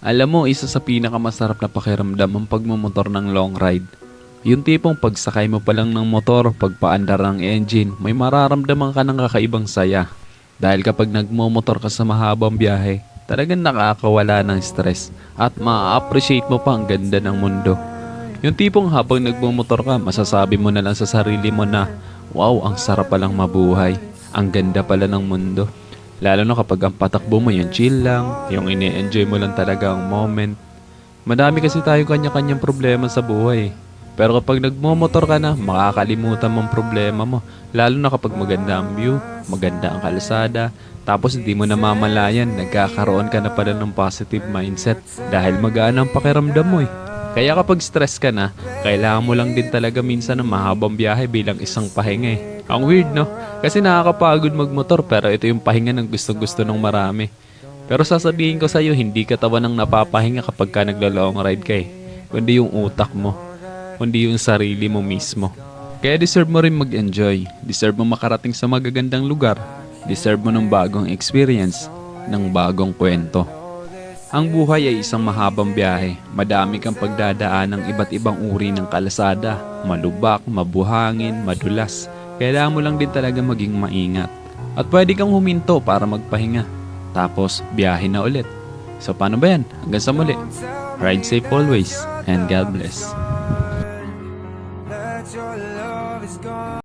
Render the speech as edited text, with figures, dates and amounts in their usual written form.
Alam mo, isa sa pinakamasarap na pakiramdam ang pagmumotor ng long ride. Yung tipong pagsakay mo pa lang ng motor, pagpaandar ng engine, may mararamdaman ka ng kakaibang saya. Dahil kapag nagmumotor ka sa mahabang biyahe, talagang nakakawala ng stress at ma-appreciate mo pa ang ganda ng mundo. Yung tipong habang nagmumotor ka, masasabi mo na lang sa sarili mo na, wow, ang sarap palang mabuhay. Ang ganda pala ng mundo. Lalo na kapag ang patakbo mo yung chill lang, yung ini-enjoy mo lang talaga ang moment. Madami kasi tayo kanya-kanyang problema sa buhay. Pero kapag nagmomotor ka na, makakalimutan mong problema mo. Lalo na kapag maganda ang view, maganda ang kalsada, tapos hindi mo namamalayan, nagkakaroon ka na pala ng positive mindset dahil magaan ang pakiramdam mo eh. Kaya kapag stress ka na, kailangan mo lang din talaga minsan ng mahabang biyahe bilang isang pahinga eh. Ang weird no? Kasi nakakapagod magmotor pero ito yung pahinga ng gusto-gusto ng marami. Pero sasabihin ko sa'yo, hindi ka tawa ng napapahinga kapag ka naglo-long ride ka eh. Kundi yung utak mo, kundi yung sarili mo mismo. Kaya deserve mo rin mag-enjoy. Deserve mo makarating sa magagandang lugar. Deserve mo ng bagong experience, ng bagong kwento. Ang buhay ay isang mahabang biyahe. Madami kang pagdadaan ng iba't ibang uri ng kalsada. Malubak, mabuhangin, madulas. Kailangan mo lang din talaga maging maingat. At pwede kang huminto para magpahinga. Tapos, biyahe na ulit. So paano ba yan? Hanggang sa muli. Ride safe always and God bless.